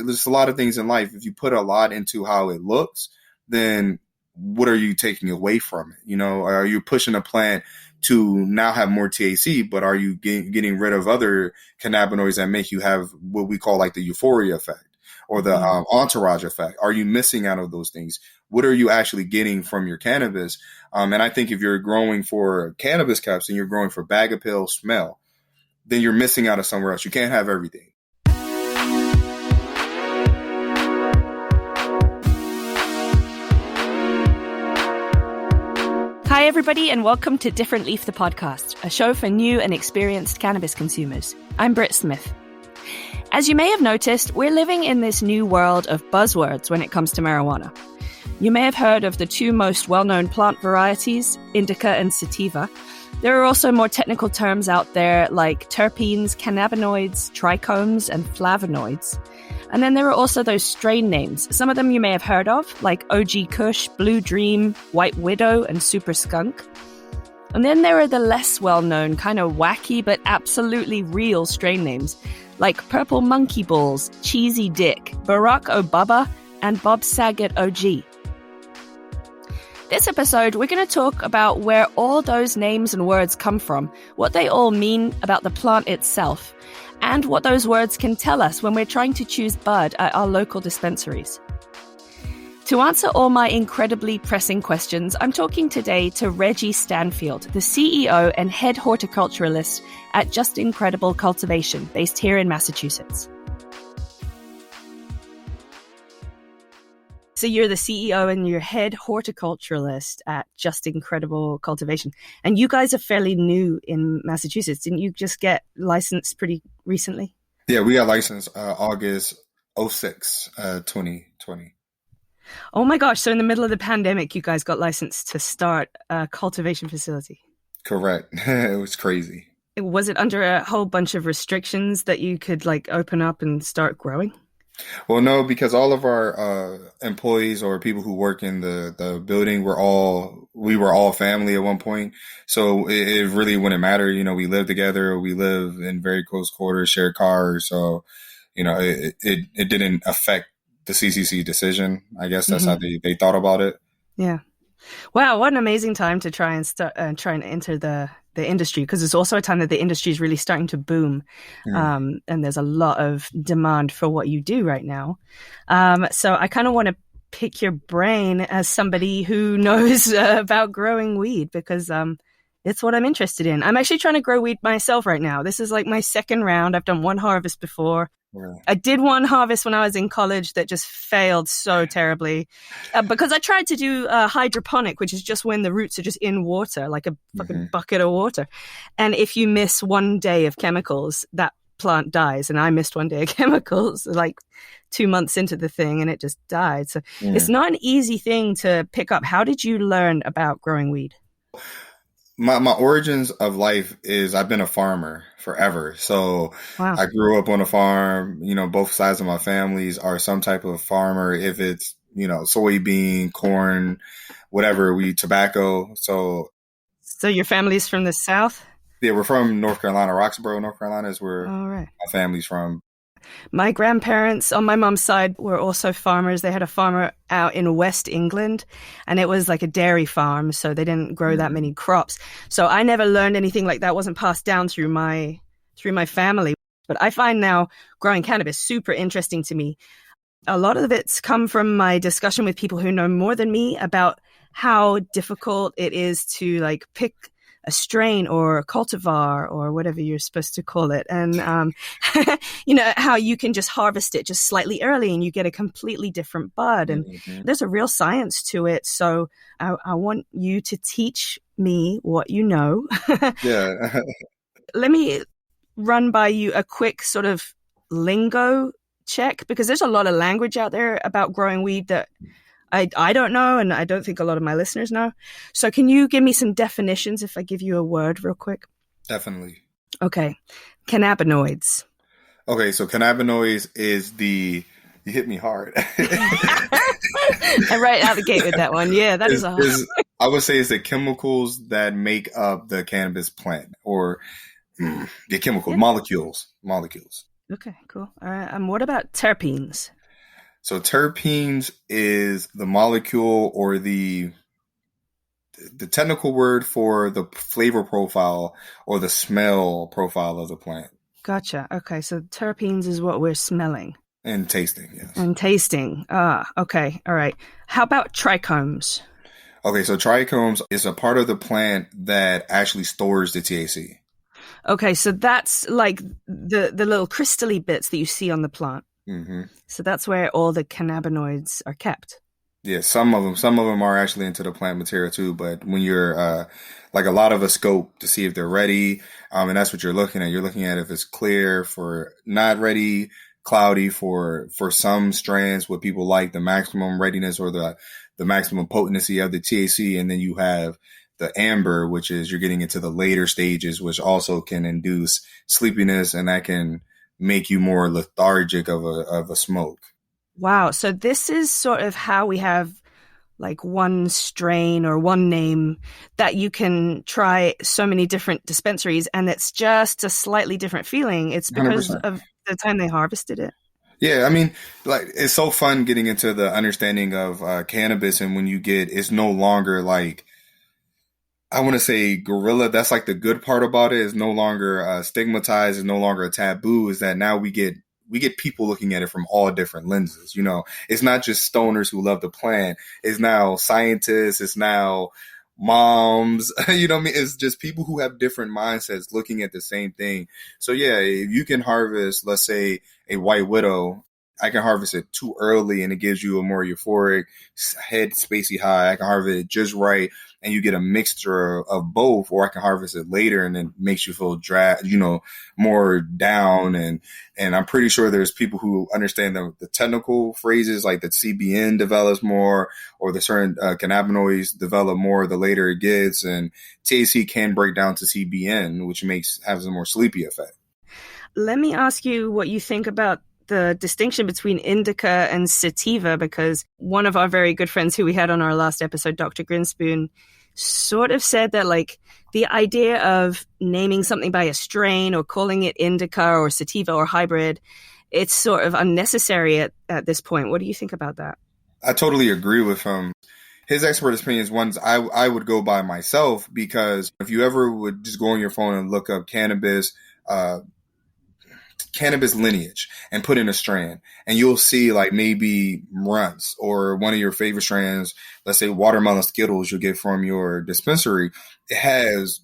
there's a lot of things in life. If you put a lot into how it looks, then what are you taking away from it? You know, are you pushing a plant to now have more THC, but are you getting rid of other cannabinoids that make you have what we call like the euphoria effect or the entourage effect? Are you missing out of those things? What are you actually getting from your cannabis? And I think if you're growing for cannabis caps and you're growing for bag of pill smell, then you're missing out of somewhere else. You can't have everything. Hi, everybody, and welcome to Different Leaf, the podcast, a show for new and experienced cannabis consumers. I'm Britt Smith. As you may have noticed, we're living in this new world of buzzwords when it comes to marijuana. You may have heard of the two most well-known plant varieties, indica and sativa. There are also more technical terms out there like terpenes, cannabinoids, trichomes, and flavonoids. And then there are also those strain names. Some of them you may have heard of, like OG Kush, Blue Dream, White Widow, and Super Skunk. And then there are the less well-known, kind of wacky but absolutely real strain names, like Purple Monkey Balls, Cheesy Dick, Barack Obama, and Bob Saget OG. This episode, we're going to talk about where all those names and words come from, what they all mean about the plant itself, and what those words can tell us when we're trying to choose bud at our local dispensaries. To answer all my incredibly pressing questions, I'm talking today to Reggie Stanfield, the CEO and head horticulturalist at JustinCredible Cultivation, based here in Massachusetts. So you're the CEO and you're head horticulturalist at JustinCredible Cultivation. And you guys are fairly new in Massachusetts. Didn't you just get licensed pretty recently? Yeah, we got licensed August 06, 2020. Oh my gosh. So in the middle of the pandemic, you guys got licensed to start a cultivation facility. Correct. It was crazy. Was it under a whole bunch of restrictions that you could like open up and start growing? Well, no, because all of our employees or people who work in the building we were all family at one point. So it really wouldn't matter. You know, we live together. We live in very close quarters, share cars. So, you know, it didn't affect the CCC decision. I guess that's how they thought about it. Yeah. Wow, what an amazing time to try and enter the industry, because it's also a time that the industry is really starting to boom. And there's a lot of demand for what you do right now. So I kind of want to pick your brain as somebody who knows about growing weed, because it's what I'm interested in. I'm actually trying to grow weed myself right now. This is like my second round. I've done one harvest before. Yeah. I did one harvest when I was in college that just failed so terribly because I tried to do hydroponic, which is just when the roots are just in water, like a fucking bucket of water. And if you miss one day of chemicals, that plant dies. And I missed one day of chemicals like 2 months into the thing and it just died. So it's not an easy thing to pick up. How did you learn about growing weed? My origins of life is I've been a farmer forever. So wow. I grew up on a farm. You know, both sides of my families are some type of farmer. If it's, you know, soybean, corn, whatever, tobacco. So your family's from the South? Yeah, we're from North Carolina. Roxborough, North Carolina is where my family's from. My grandparents on my mom's side were also farmers. They had a farmer out in West England, and it was like a dairy farm, so they didn't grow that many crops. So I never learned anything like that. Wasn't passed down through my family. But I find now growing cannabis super interesting to me. A lot of it's come from my discussion with people who know more than me about how difficult it is to like pick a strain or a cultivar or whatever you're supposed to call it. And, you know, how you can just harvest it just slightly early and you get a completely different bud. And there's a real science to it. So I want you to teach me what you know. Yeah. Let me run by you a quick sort of lingo check, because there's a lot of language out there about growing weed that I don't know, and I don't think a lot of my listeners know. So can you give me some definitions if I give you a word real quick? Definitely. Okay. Cannabinoids. Okay, so cannabinoids is you hit me hard. I'm right out the gate with that one. Yeah, that is I would say it's the chemicals that make up the cannabis plant, or the chemical molecules. Okay, cool. All right. What about terpenes? So terpenes is the molecule or the technical word for the flavor profile or the smell profile of the plant. Gotcha. Okay, so terpenes is what we're smelling And tasting, yes. and tasting. Ah, okay. All right. How about trichomes? Okay, so trichomes is a part of the plant that actually stores the THC. Okay, so that's like the little crystally bits that you see on the plant. Hmm. So that's where all the cannabinoids are kept. Yeah, some of them are actually into the plant material too. But when you're like a lot of us scope to see if they're ready, and that's what you're looking at. You're looking at if it's clear for not ready, cloudy for some strands, what people like the maximum readiness or the maximum potency of the THC, and then you have the amber, which is you're getting into the later stages, which also can induce sleepiness, and that can make you more lethargic of a smoke. Wow. So this is sort of how we have like one strain or one name that you can try so many different dispensaries, and it's just a slightly different feeling. It's because 100%. of the time they harvested it. Yeah, I mean, like it's so fun getting into the understanding of cannabis, and when you get, it's no longer like I want to say gorilla. That's like the good part about it. Is no longer stigmatized. Is no longer a taboo. Is that now we get people looking at it from all different lenses. You know, it's not just stoners who love the plant. It's now scientists. It's now moms. You know what I mean? It's just people who have different mindsets looking at the same thing. So yeah, if you can harvest, let's say, a white widow. I can harvest it too early and it gives you a more euphoric head spacey high. I can harvest it just right and you get a mixture of both, or I can harvest it later and it makes you feel more down. And I'm pretty sure there's people who understand the technical phrases like that CBN develops more or the certain cannabinoids develop more the later it gets. And THC can break down to CBN, which has a more sleepy effect. Let me ask you what you think about the distinction between indica and sativa, because one of our very good friends who we had on our last episode, Dr. Grinspoon, sort of said that like the idea of naming something by a strain or calling it indica or sativa or hybrid, it's sort of unnecessary at this point. What do you think about that? I totally agree with him. His expert opinion is ones I would go by myself, because if you ever would just go on your phone and look up cannabis lineage and put in a strand, and you'll see like maybe runts or one of your favorite strands, let's say watermelon Skittles you get from your dispensary, it has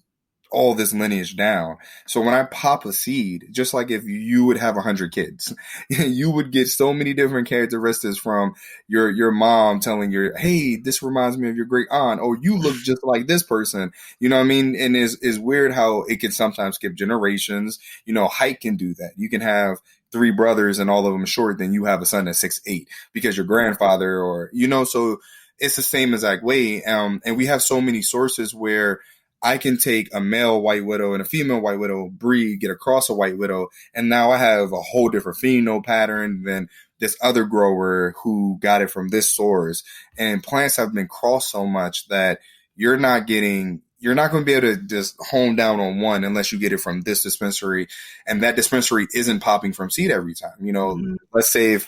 all this lineage down. So when I pop a seed, just like if you would have 100 kids, you would get so many different characteristics from your mom telling you, hey, this reminds me of your great aunt, or you look just like this person. You know what I mean? And it's weird how it can sometimes skip generations. You know, height can do that. You can have 3 brothers and all of them short, then you have a son that's 6'8" because your grandfather or, so it's the same exact way. And we have so many sources where I can take a male white widow and a female white widow breed, get across a white widow, and now I have a whole different pheno pattern than this other grower who got it from this source. And plants have been crossed so much that you're not going to be able to just hone down on one unless you get it from this dispensary, and that dispensary isn't popping from seed every time. Let's say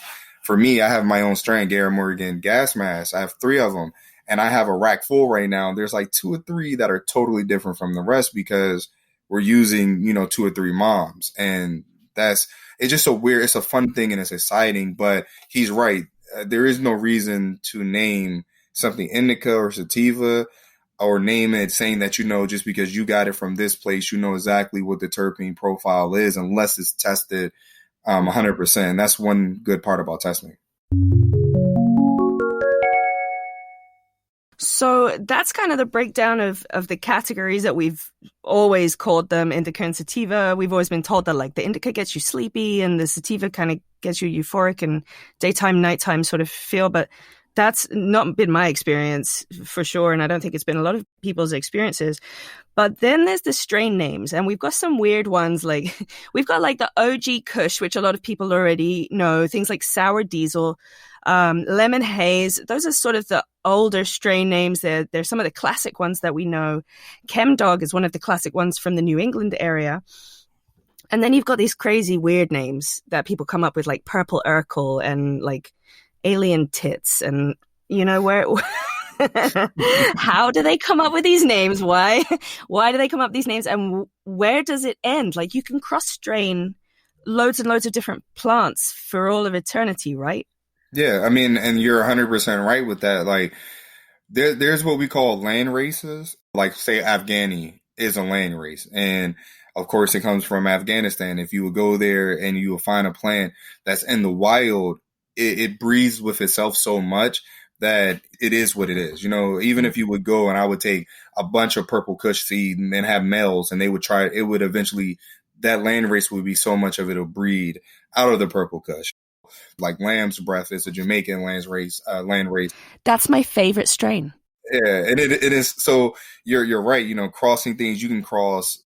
for me, I have my own strain, Garrett Morgan gas mask. I have 3 of them. And I have a rack full right now. There's like 2 or 3 that are totally different from the rest because we're using, 2 or 3 moms. And it's just so weird. It's a fun thing and it's exciting, but he's right. There is no reason to name something indica or sativa or name it saying that, just because you got it from this place, exactly what the terpene profile is, unless it's tested 100%. That's one good part about testing. So that's kind of the breakdown of the categories that we've always called them, indica and sativa. We've always been told that like the indica gets you sleepy and the sativa kind of gets you euphoric and daytime, nighttime sort of feel. But that's not been my experience for sure. And I don't think it's been a lot of people's experiences. But then there's the strain names, and we've got some weird ones. Like we've got like the OG Kush, which a lot of people already know, things like Sour Diesel, Lemon Haze. Those are sort of the older strain names. They're some of the classic ones that we know. Chem Dog is one of the classic ones from the New England area. And then you've got these crazy weird names that people come up with, like Purple Urkel and like Alien Tits. And, you know, where how do they come up with these names? Why do they come up with these names? And where does it end? Like, you can cross-strain loads and loads of different plants for all of eternity, right? Yeah, I mean, and you're 100% right with that. Like, there's what we call land races. Like, say, Afghani is a land race. And, of course, it comes from Afghanistan. If you would go there and you will find a plant that's in the wild, it breathes with itself so much that it is what it is. You know, even if you would go and I would take a bunch of purple kush seed and have males and they would try, it would eventually, that land race would be so much of it'll breed out of the purple kush. Like lamb's breath is a Jamaican land race. That's my favorite strain. Yeah, and it is. So you're right. You know, crossing things, you can cross,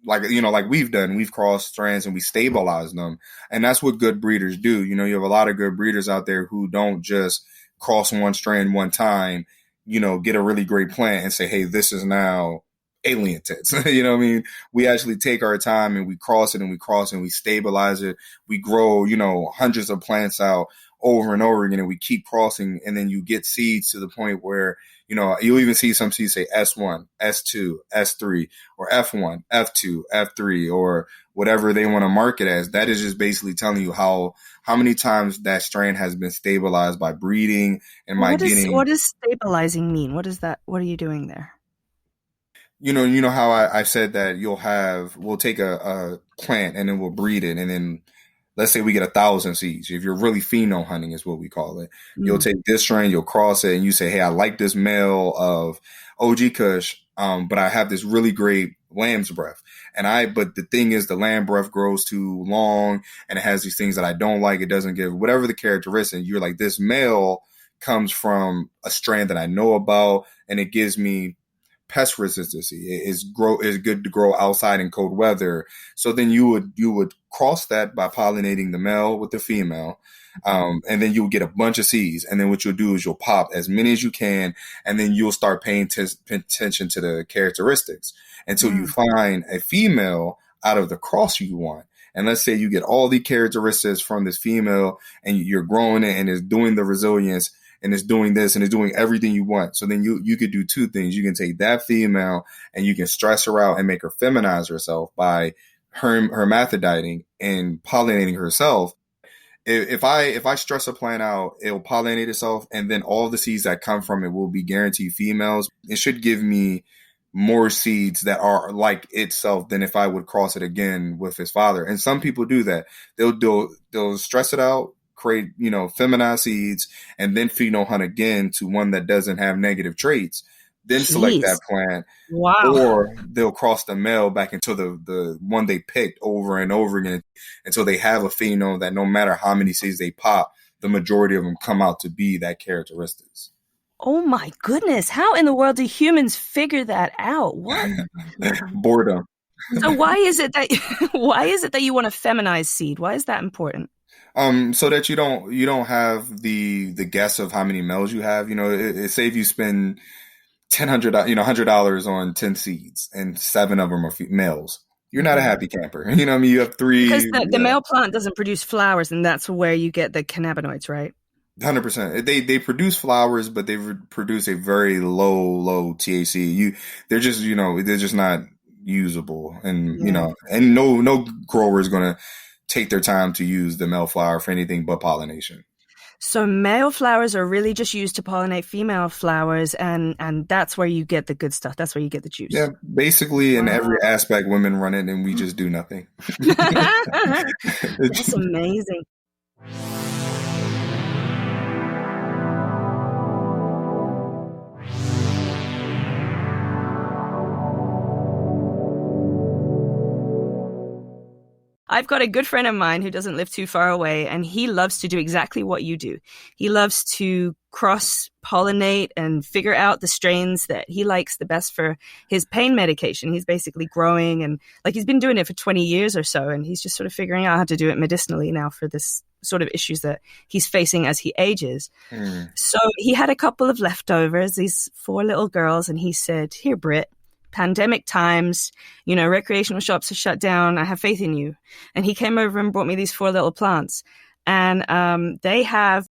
like, you know, like we've done. We've crossed strands and we stabilize them, and that's what good breeders do. You know, you have a lot of good breeders out there who don't just cross one strand one time. You know, get a really great plant and say, hey, this is now alien tits. You know what I mean? We actually take our time and we cross it and we cross it and we stabilize it. We grow, you know, hundreds of plants out over and over again, and we keep crossing, and then you get seeds to the point where, you know, you'll even see some seeds say S1, S2, S3, or F1, F2, F3, or whatever they want to mark it as. That is just basically telling you how many times that strain has been stabilized by breeding and by getting. What does stabilizing mean? What is that? What are you doing there? You know how I said that we'll take a plant and then we'll breed it, and then let's say we get 1,000 seeds. If you're really pheno hunting is what we call it. You'll take this strain, you'll cross it, and you say, hey, I like this male of OG Kush, but I have this really great lamb's breath. But the thing is, the lamb breath grows too long and it has these things that I don't like. It doesn't give whatever the characteristic. You're like, this male comes from a strain that I know about, and it gives me pest resistance. Is good to grow outside in cold weather. So then you would cross that by pollinating the male with the female, and then you'll get a bunch of seeds. And then what you'll do is you'll pop as many as you can, and then you'll start paying attention to the characteristics until you find a female out of the cross you want. And let's say you get all the characteristics from this female, and you're growing it, and it's doing the resilience, and it's doing this, and it's doing everything you want. So then you could do two things. You can take that female and you can stress her out and make her feminize herself by hermaphroditing and pollinating herself. If I stress a plant out, it will pollinate itself, and then all the seeds that come from it will be guaranteed females. It should give me more seeds that are like itself than if I would cross it again with his father. And some people do that. They'll stress it out, create, you know, feminized seeds, and then pheno hunt again to one that doesn't have negative traits, then select that plant. Wow. Or they'll cross the male back into the one they picked over and over again until they have a pheno that no matter how many seeds they pop, the majority of them come out to be that characteristics. Oh my goodness. How in the world do humans figure that out? What? Boredom. So why is it that you want a feminized seed? Why is that important? So that you don't have the guess of how many males you have. You know, it say if you spend $100 on 10 seeds and 7 of them are males, you're not a happy camper. You know what I mean? You have 3. Because the male plant doesn't produce flowers, and that's where you get the cannabinoids, right? 100%. They produce flowers, but they produce a very low THC. They're just not usable, and you know, and no grower is going to take their time to use the male flower for anything but pollination. So male flowers are really just used to pollinate female flowers, and that's where you get the good stuff. That's where you get the juice. Yeah, basically in every aspect, women run it, and we just do nothing. That's amazing. I've got a good friend of mine who doesn't live too far away, and he loves to do exactly what you do. He loves to cross-pollinate and figure out the strains that he likes the best for his pain medication. He's basically growing, and like he's been doing it for 20 years or so, and he's just sort of figuring out how to do it medicinally now for this sort of issues that he's facing as he ages. So he had a couple of leftovers, these 4 little girls, and he said, "Here, Britt, pandemic times, recreational shops are shut down. I have faith in you. And he came over and brought me these 4 little plants. And they have